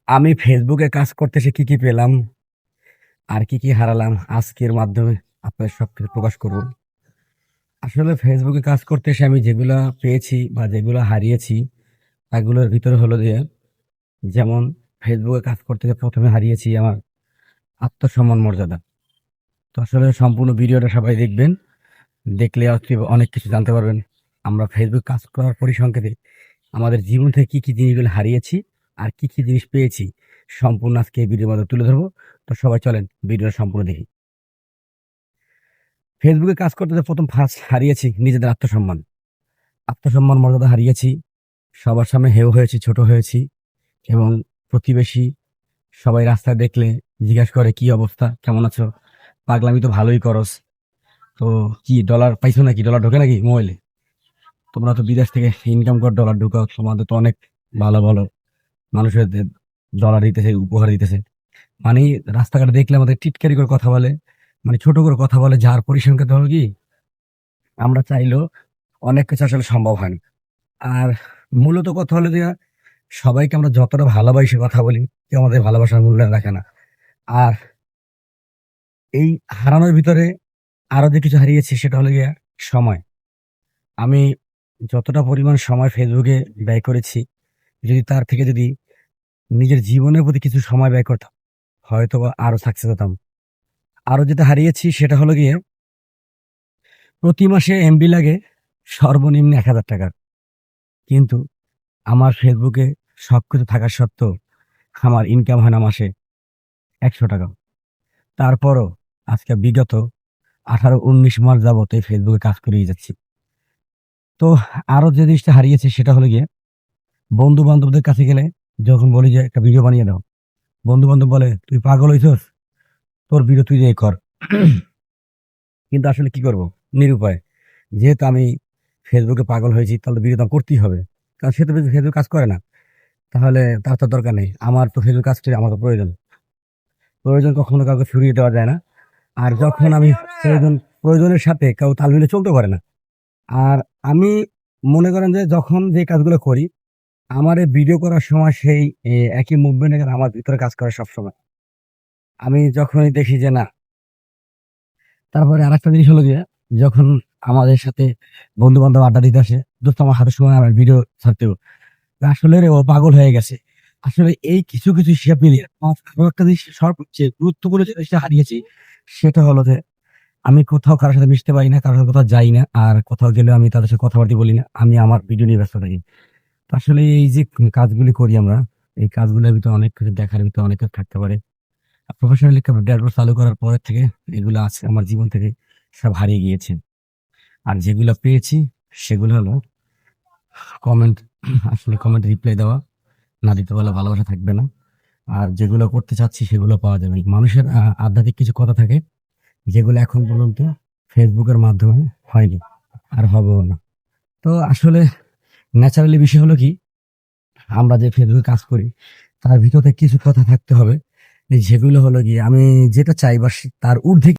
আমি ফেসবুকে কাজ করতে এসে কি কি পেলাম আর কি কি হারালাম আজকের মাধ্যমে আপনাদের সবকিছু প্রকাশ করব। আসলে ফেসবুকে কাজ করতে এসে আমি যেগুলা পেয়েছি বা যেগুলো হারিয়েছি তাগুলোর ভিতরে হলো যে, যেমন ফেসবুকে কাজ করতে গিয়ে প্রথমে হারিয়েছি আমার আত্মসম্মান মর্যাদা। তো আসলে সম্পূর্ণ ভিডিওটা সবাই দেখবেন, দেখলে আজকে অনেক কিছু জানতে পারবেন। আমরা ফেসবুক কাজ করার পরিসংখ্যাতে আমাদের জীবন থেকে কি কি জিনিসগুলো হারিয়েছি আর কি কি জিনিস পেয়েছি সম্পূর্ণ আজকে এই ভিডিওর মধ্যে তুলে ধরবো। তো সবাই চলেন ভিডিওটা সম্পূর্ণ দেখি। ফেসবুকে কাজ করতে যে প্রথম ফার্স্ট হারিয়েছি নিজেদের আত্মসম্মান। আত্মসম্মান মর্যাদা হারিয়েছি, সবার সামনে হেয় হয়েছি, ছোট হয়েছি এবং প্রতিবেশী সবাই রাস্তায় দেখলে জিজ্ঞাসা করে কি অবস্থা, কেমন আছো, পাগলামি তো ভালোই করস, তো কি ডলার পাইছো নাকি, ডলার ঢোকে নাকি মোবাইলে, তোমরা তো বিদেশ থেকে ইনকাম কর ডলার ঢুকাও, তোমাদের তো অনেক ভালো ভালো মানুষের ডলার দিতেছে, উপহার দিতেছে। মানে রাস্তাঘাটে দেখলে আমাদের টিটকারি করে কথা বলে, মানে ছোট করে কথা বলে, যার পরিসংখ্যাত হলো কি আমরা চাইলেও অনেক কিছু আসলে সম্ভব হয় না। আর মূলত কথা হলো যে সবাইকে আমরা যতটা ভালোবাসি কথা বলি, কেউ আমাদের ভালোবাসার মূল্য রাখে না। আর এই হারানোর ভিতরে আরো যে কিছু হারিয়েছি সেটা হলো গিয়া সময়। আমি যতটা পরিমাণ সময় ফেসবুকে ব্যয় করেছি, যদি তার থেকে যদি নিজের জীবনের প্রতি কিছু সময় ব্যয় করতাম, হয়তো বা আরো সাকসেস হতাম। আরো যেটা হারিয়েছি সেটা হলো গিয়ে প্রতি মাসে এমবি লাগে সর্বনিম্ন ১,০০০ টাকার, কিন্তু আমার ফেসবুকে সবকিছু থাকা সত্ত্বেও আমার ইনকাম হয় না মাসে ১০০ টাকা। তারপরও আজকে বিগত ১৮-১৯ মাস যাবত এই ফেসবুকে কাজ করেই যাচ্ছি। তো আরো যে জিনিসটা হারিয়েছি সেটা হলো গিয়ে বন্ধু বান্ধবদের কাছে গেলে যখন বলি যে একটা ভিডিও বানিয়ে দাও, বন্ধু বান্ধব বলে তুই পাগল হইছস, তোর ভিডিও তুই দিয়ে কর। কিন্তু আসলে কি করব, নিরুপায়। যেহেতু আমি ফেসবুকে পাগল হয়েছি তাহলে ভিডিও তো করতেই হবে, কারণ সে তো ফেসবুক কাজ করে না, তাহলে তার তো দরকার নেই। আমার তো ফেসবুক কাজটি আমার তো প্রয়োজন। প্রয়োজন কখনো কাউকে ফিরিয়ে দেওয়া যায় না। আর যখন আমি প্রয়োজন প্রয়োজনের সাথে কেউ তাল মিলে চলতে পারে না। আর আমি মনে করেন যে যখন যে কাজগুলো করি, আমার এই ভিডিও করার সময় সেই একই মুভমেন্ট আমার ভিতরে কাজ করে সবসময়। আমি যখনই দেখি যে না, তারপরে আরেকটা জিনিস হলো গিয়ে যখন আমাদের সাথে বন্ধু বান্ধব আড্ডা দিতে আসে, দোস্ত আমার হাতের সময় আমার ভিডিও ছাড়তেও, আসলে রে ও পাগল হয়ে গেছে। আসলে এই কিছু কিছু হিসাব মিলিয়ে আমার আরো একটা জিনিস সবচেয়ে গুরুত্বপূর্ণ যে জিনিসটা হারিয়েছি সেটা হলো যে আমি কোথাও কারোর সাথে মিশতে পারি না, কারোর সাথে কোথাও যাই না, আর কোথাও গেলেও আমি তাদের সাথে কথাবার্তা বলি না, আমি আমার ভিডিও নিয়ে ব্যস্ত থাকি। তো আসলে এই যে কাজগুলি করি আমরা, এই কাজগুলোর ভিতরে অনেক কিছু দেখার ভিতরে অনেক কিছু থাকতে পারে। প্রফেশনালি ড্যাশবোর্ড চালু করার পরের থেকে এগুলো আছে আমার জীবন থেকে সব হারিয়ে গিয়েছে। আর যেগুলো পেয়েছি সেগুলো হলো কমেন্ট, আসলে কমেন্ট রিপ্লাই দেওয়া, না দিতে পারলে ভালোবাসা থাকবে না। আর যেগুলো করতে চাচ্ছি সেগুলো পাওয়া যাবে না। মানুষের আধ্যাত্মিক কিছু কথা থাকে যেগুলো এখন পর্যন্ত ফেসবুকের মাধ্যমে হয়নি, আর হবেও না। তো আসলে ন্যাচারালি বিষয় হলো কি, আমরা যে ফেসবুকে কাজ করি তার ভিতরে কিছু কথা থাকতে হবে, যেগুলো হলো গিয়ে আমি যেটা চাই বা তার ঊর্ধ্বে